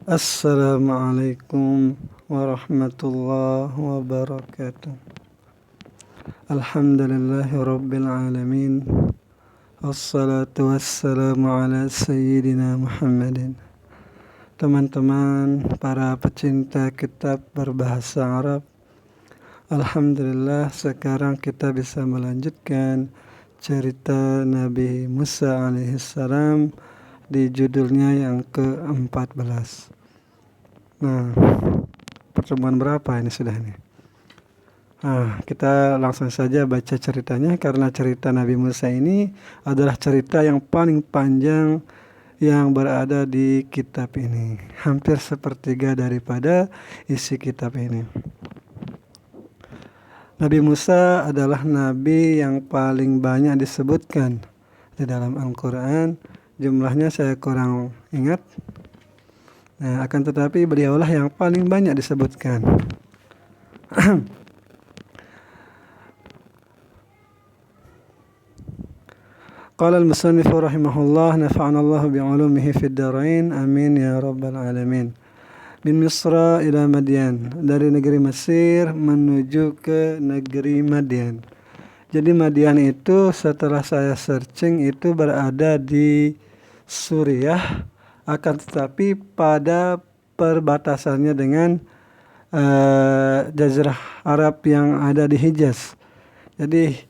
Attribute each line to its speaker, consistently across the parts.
Speaker 1: Assalamualaikum warahmatullahi wabarakatuh. Alhamdulillahi rabbil alamin. Assalatu wassalamu ala sayyidina Muhammadin. Teman-teman para pecinta kitab berbahasa Arab, alhamdulillah sekarang kita bisa melanjutkan cerita Nabi Musa alaihissalam di judulnya yang ke-14. Nah, pertemuan berapa ini sudah nih? Kita langsung saja baca ceritanya, karena cerita Nabi Musa ini adalah cerita yang paling panjang yang berada di kitab ini. Hampir sepertiga daripada isi kitab ini. Nabi Musa adalah nabi yang paling banyak disebutkan di dalam Al-Quran. Jumlahnya saya kurang ingat. Nah, akan tetapi beliaulah yang paling banyak disebutkan. Qala al-musannif rahimahullah, nafa'ana Allah bi'ulumihi fid darain, amin ya rabbal alamin. Min Misra ila Madian, dari negeri Mesir menuju ke negeri Madian. Jadi Madian itu setelah saya searching itu berada di Suriah, akan tetapi pada perbatasannya dengan Jazirah Arab yang ada di Hijaz. Jadi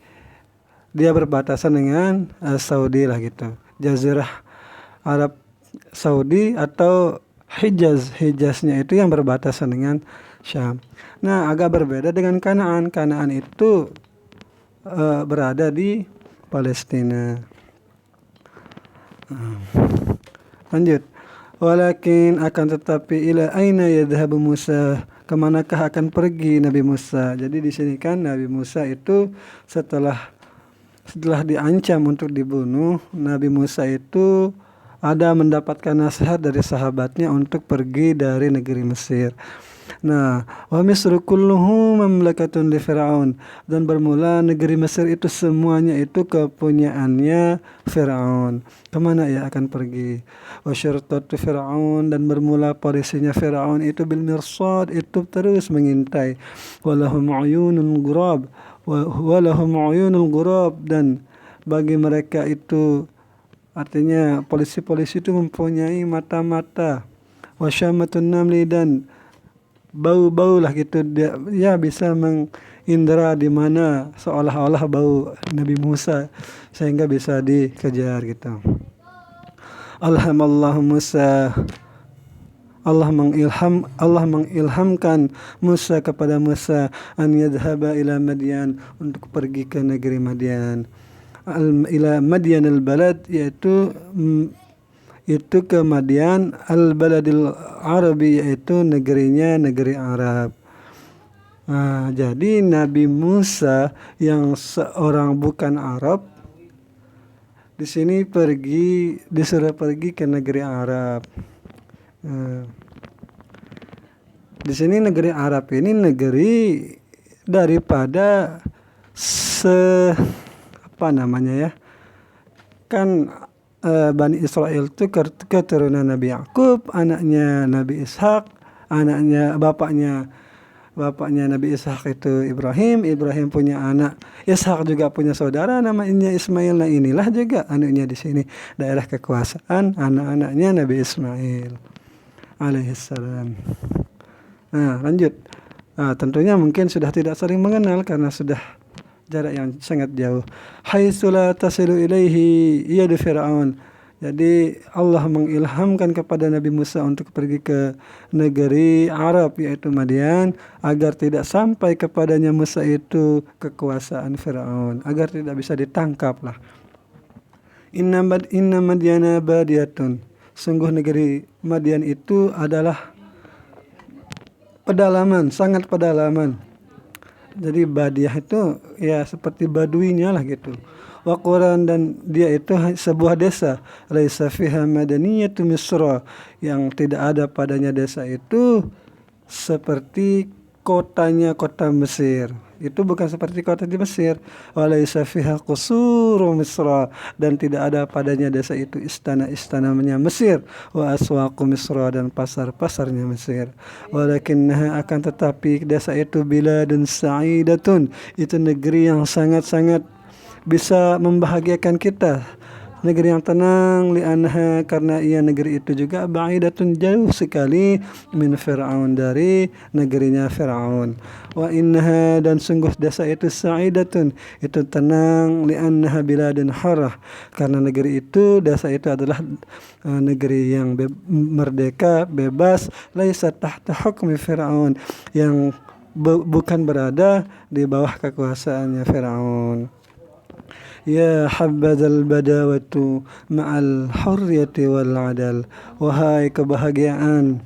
Speaker 1: dia berbatasan dengan Saudi lah gitu. Jazirah Arab Saudi atau Hijaz. Hijaznya itu yang berbatasan dengan Syam. Nah, agak berbeda dengan Kanaan. Kanaan itu berada di Palestina. Lanjut. Walakin akan tetapi ila aina yadhhabu Musa, kemanakah akan pergi Nabi Musa. Jadi di sini kan Nabi Musa itu setelah diancam untuk dibunuh, Nabi Musa itu ada mendapatkan nasihat dari sahabatnya untuk pergi dari negeri Mesir. Nah, wa Misru kulluhu mamlakatun li Fir'aun, dan bermula negeri Mesir itu semuanya itu kepunyaannya Fir'aun. Kemana ia akan pergi? Wa syartatu Fir'aun, dan bermula polisinya Fir'aun itu bil mirsad, itu terus mengintai. Walahum uyunun ghurab, walahum uyunul ghurab, dan bagi mereka itu, artinya polisi-polisi itu mempunyai mata-mata. Wa syamatun namli, dan bau-bau lah gitu, dia ya bisa mengindra di mana seolah-olah bau Nabi Musa sehingga bisa dikejar gitu. Alhamallahu Musa, Allah mengilhamkan Musa kepada Musa an yadhhaba ila Madian, untuk pergi ke negeri Madian. Ila Madian al-balad, yaitu itu ke Madian, al-baladil Arabi, yaitu negerinya negeri Arab. Nah, jadi Nabi Musa yang seorang bukan Arab di sini disuruh pergi ke negeri Arab. Di sini negeri Arab ini negeri daripada kan Bani Israel itu keturunan Nabi Yakub, anaknya Nabi Ishak, bapaknya Nabi Ishak itu Ibrahim punya anak, Ishak juga punya saudara namanya Ismail. Nah, inilah juga anaknya di sini daerah kekuasaan anak-anaknya Nabi Ismail alaihissalam. Nah, lanjut. Tentunya mungkin sudah tidak sering mengenal karena sudah jarak yang sangat jauh. Haitsu la tasilu ilaihi yadu Fir'aun. Jadi Allah mengilhamkan kepada Nabi Musa untuk pergi ke negeri Arab, yaitu Madian, agar tidak sampai kepadanya Musa itu kekuasaan Fir'aun, agar tidak bisa ditangkap lah. Inna Madyana badiyatun, sungguh negeri Madian itu adalah pedalaman, sangat pedalaman. Jadi Badiah itu ya seperti baduinya lah gitu. Wa Quran, dan dia itu sebuah desa, laisa fiha madaniyatu Misra, yang tidak ada padanya desa itu seperti kotanya kota Mesir. Itu bukan seperti kota di Mesir. Walaysa fiha qusuru Misra, dan tidak ada padanya desa itu istana-istananya Mesir. Wa aswaqu Misra, dan pasar-pasarnya Mesir. Walakinnaha, akan tetapi desa itu biladun sa'idatun, itu negeri yang sangat-sangat bisa membahagiakan kita, negeri yang tenang, li'anha, karena ia negeri itu juga ba'idatun, jauh sekali, min Fir'aun, dari negerinya Fir'aun. Wa innaha, dan sungguh desa itu sa'idatun, itu tenang, li'annaha biladun harah, karena negeri itu, desa itu adalah negeri yang merdeka, bebas, laisa tahta hukmi Fir'aun, yang bukan berada di bawah kekuasaannya Fir'aun. Ya habbadzal badawatu ma'al hurriyati wal adal, wahai kebahagiaan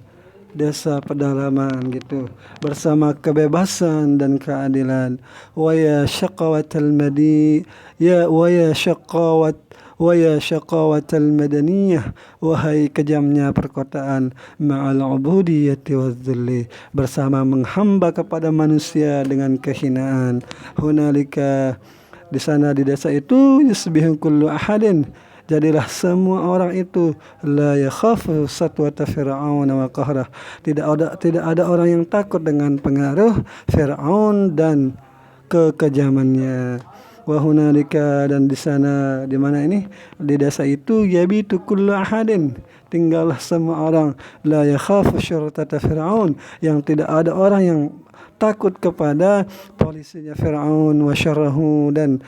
Speaker 1: desa pedalaman gitu bersama kebebasan dan keadilan. Wa ya syaqawatal madi ya wa ya syaqawat wa ya syaqawatal madaniyah, wahai kejamnya perkotaan, ma'al ubudiyati wazzulli, bersama menghamba kepada manusia dengan kehinaan. Hunalika, di sana di desa itu, yusbihu kullu ahadin, jadilah semua orang itu, la yakhafu satwata fir'aun wa qahrah, tidak ada orang yang takut dengan pengaruh Fir'aun dan kekejamannya. Wa hunalika, dan di sana, di mana ini, di desa itu, yabitu kullu ahadin, tinggallah semua orang, la yakhafu syurtata Fir'aun, yang tidak ada orang yang takut kepada polisinya Fir'aun, wa syarrahu, dan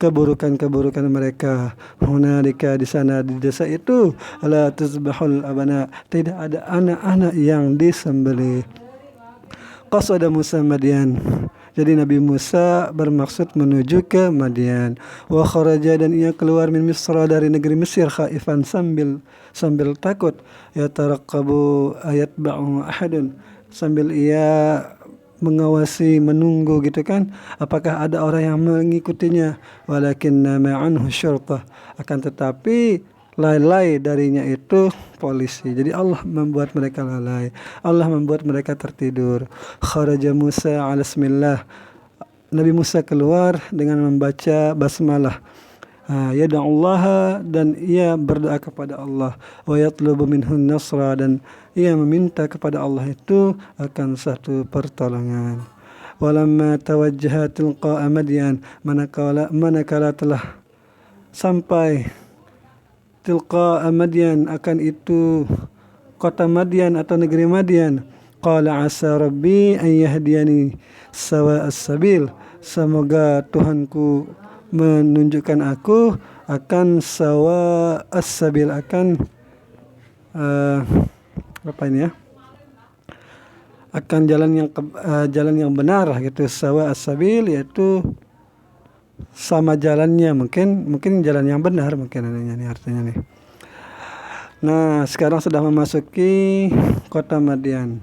Speaker 1: keburukan-keburukan mereka. Hunalika, di sana di desa itu, la tuzbahul abana, tidak ada anak-anak yang disembelih. Qasada Musa Madian, jadi Nabi Musa bermaksud menuju ke Madian. Wa kharaja, dan ia keluar min Misra, dari negeri Mesir, khaifan, sambil takut, ya taraqqabu ayatba'u ahadun, sambil ia mengawasi, menunggu gitu kan, apakah ada orang yang mengikutinya. Walakinna ma'anhu syurtah, akan tetapi lalai darinya itu polisi. Jadi Allah membuat mereka lalai, Allah membuat mereka tertidur. Kharaja Musa ala bismillah, Nabi Musa keluar dengan membaca basmalah. Yada'ullaha, dan ia berdoa kepada Allah. Wa yatlubu minhun nasra, dan ia meminta kepada Allah itu akan satu pertolongan. Walamma tawajjaha tilqa'a Madyan, manakala telah sampai tilqa'a Madyan, akan itu kota Madian atau negeri Madian, qala asa rabbi an yahdiyani sawa'as sabil, semoga Tuhanku menunjukkan aku akan sawa'as sabil, akan apa ini ya, akan jalan yang benar gitu. Sawa'as sabil, yaitu sama jalannya, mungkin jalan yang benar, mungkin ini artinya nih. Nah, sekarang sudah memasuki kota Madian.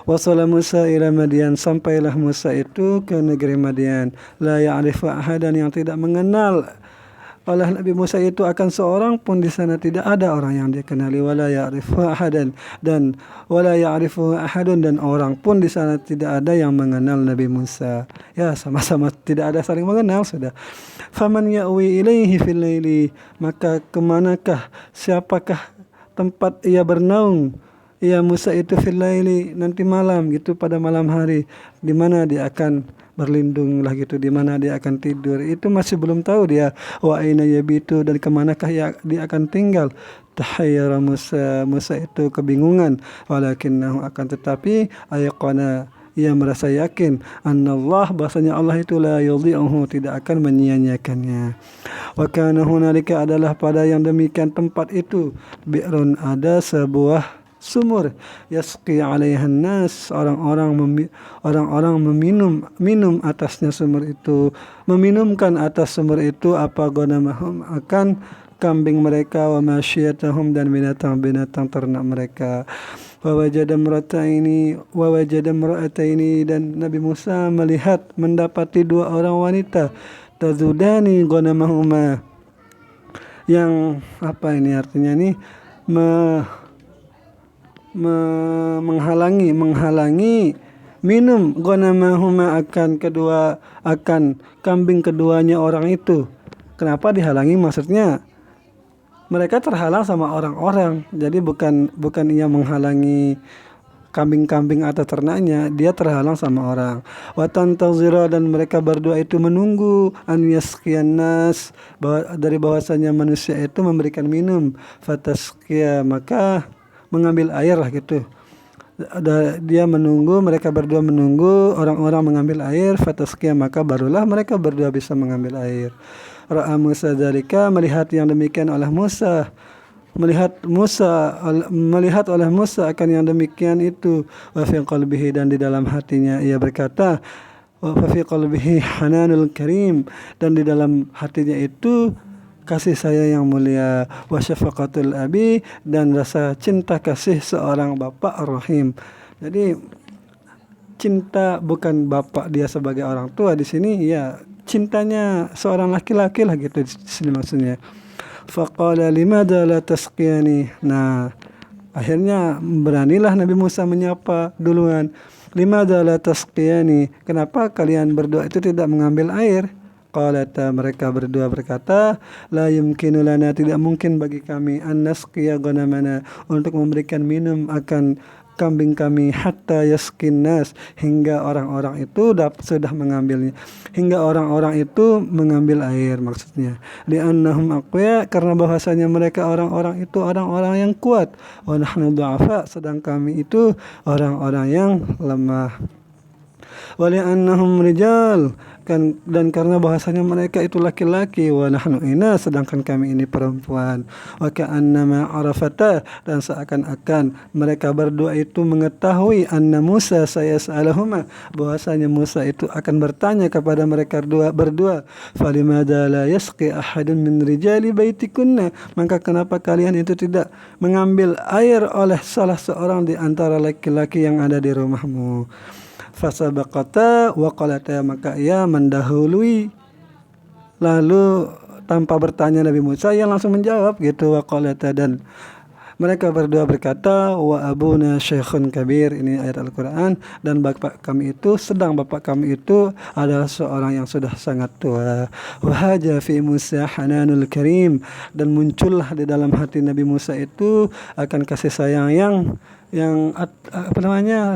Speaker 1: Wasala Musa ila Madian, sampailah Musa itu ke negeri Madian. La ya'rifu ahadan, yang tidak mengenal oleh Nabi Musa itu akan seorang pun di sana, tidak ada orang yang dia kenali. Wala ya'rifu ahadan, dan wala ya'rifu ahadun, dan orang pun di sana tidak ada yang mengenal Nabi Musa. Ya, sama-sama tidak ada saling mengenal sudah. Faman ya'wi ilaihi fil laili, maka kemanakah, siapakah tempat ia bernaung, ya Musa itu fil laili, nanti malam gitu, pada malam hari, di mana dia akan berlindung lah gitu, di mana dia akan tidur, itu masih belum tahu dia. Wa aina yabitu, dan kemanakah dia akan tinggal. Tahayyara Musa itu kebingungan. Walakinnahu, akan tetapi, ayaqana, ia merasa yakin, annallah, bahasanya Allah itu la yudhi'uhu, tidak akan menyia-nyiakannya. Wa kana hunalika, adalah pada yang demikian tempat itu, bi'run, ada sebuah sumur, yasqi 'alaihan nas, orang-orang minum atasnya sumur itu, meminumkan atas sumur itu apa ghanamahum, akan kambing mereka, wa masyiyatahum, dan binatang-binatang ternak mereka. Wa wajada imra'ataini, dan Nabi Musa mendapati dua orang wanita, tazudani ghanamahuma, yang apa ini artinya nih, me, menghalangi minum ghanamahuma akan kambing keduanya orang itu. Kenapa dihalangi? Maksudnya mereka terhalang sama orang-orang. Jadi bukan ia menghalangi kambing-kambing atau ternaknya, dia terhalang sama orang. Wa tantazira, dan mereka berdua itu menunggu an yasqiyan nas, dari bahwasanya manusia itu memberikan minum. Fatasqiya, maka mengambil air lah gitu. Dia menunggu, mereka berdua menunggu orang-orang mengambil air. Fatasqiya, maka barulah mereka berdua bisa mengambil air. Ra'a Musa dzalika, melihat yang demikian oleh Musa, melihat oleh Musa akan yang demikian itu. Wa fi qalbihi, dan di dalam hatinya ia berkata, wa fi qalbihi hananul karim, dan di dalam hatinya itu kasih sayang yang mulia. Wa syafaqatul abi, dan rasa cinta kasih seorang bapak rahim. Jadi cinta bukan bapak dia sebagai orang tua di sini, ya cintanya seorang laki-laki lah gitu di sini maksudnya. Faqala limadza la tasqiyani. Nah, akhirnya beranilah Nabi Musa menyapa duluan. Limadza la tasqiyani, kenapa kalian berdua itu tidak mengambil air? Qalata, mereka berdua berkata, la yumkinu lana, tidak mungkin bagi kami, an nasqiya ghanamana, untuk memberikan minum akan kambing kami, hatta yaskin nas, hingga orang-orang itu sudah mengambilnya, hingga orang-orang itu mengambil air maksudnya. Li'annahum aqwiya, karena bahasanya mereka orang-orang itu orang-orang yang kuat. Wa nahnu du'afa, sedang kami itu orang-orang yang lemah. Wa li'annahum rijal, dan karena bahasanya mereka itu laki-laki. Wa nahnu inas, sedangkan kami ini perempuan. Wa ka'annama arafata, dan seakan-akan mereka berdua itu mengetahui anna Musa sayas'alahuma, bahwasanya Musa itu akan bertanya kepada mereka berdua. Falimada la yasqi ahadun min rijali baitikunna, maka kenapa kalian itu tidak mengambil air oleh salah seorang di antara laki-laki yang ada di rumahmu? Fasabaqata wa qalata, maka ia mendahului, lalu tanpa bertanya Nabi Musa ia langsung menjawab gitu. Wa qalata, dan mereka berdua berkata, wa abuna syekhun kabir, ini ayat Al-Quran, dan bapak kami itu adalah seorang yang sudah sangat tua. Wa haja fi Musa hananul karim, dan muncullah di dalam hati Nabi Musa itu akan kasih sayang yang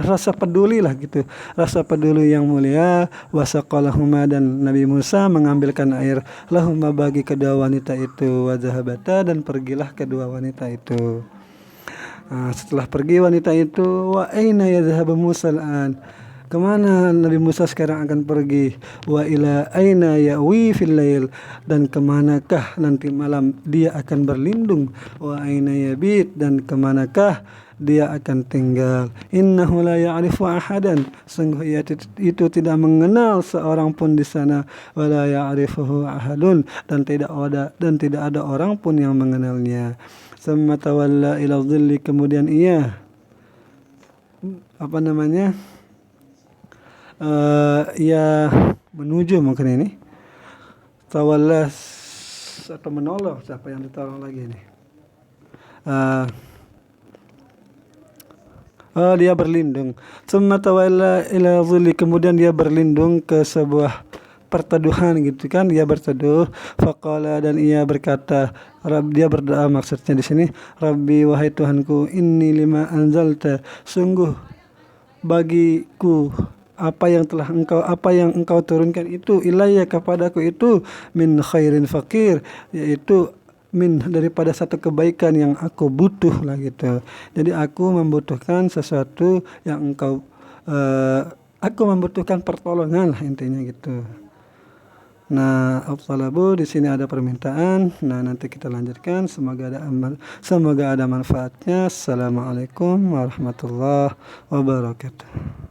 Speaker 1: rasa peduli lah gitu, rasa peduli yang mulia. Wasaqalahuma, dan Nabi Musa mengambilkan air lahuma bagi kedua wanita itu. Wazahabata, dan pergilah kedua wanita itu. Setelah pergi wanita itu, wa aina yadhhabu Musa al-an, kemana Nabi Musa sekarang akan pergi? Wa ila aina ya'wi fil lail, dan kemanakah nanti malam dia akan berlindung? Wa aina yabit, dan kemanakah dia akan tinggal? Innahu la ya'rifu ahadan, sungguh ia itu tidak mengenal seorang pun di sana. Wa la ya'rifuhu ahadun, dan tidak ada orang pun yang mengenalnya. Summa tawalla ila dhilli, kemudian ia ia menuju, mungkin ini tawalla atau menolong, siapa yang ditolong lagi ini? Dia berlindung. Summa tawalla ila dhilli, kemudian dia berlindung ke sebuah perteduhan gitu kan, dia berteduh. Faqala, dan ia berkata, dia berdoa maksudnya di sini, Rabbi, wahai Tuhanku, inni lima anzalta, sungguh bagiku apa yang engkau turunkan itu, ilayya, kepadaku itu, min khairin fakir, yaitu daripada satu kebaikan yang aku butuh lah gitu. Jadi aku membutuhkan sesuatu yang aku membutuhkan pertolongan lah intinya gitu. Nah, al-talabu, di sini ada permintaan. Nah, nanti kita lanjutkan. Semoga ada manfaatnya. Assalamualaikum warahmatullahi wabarakatuh.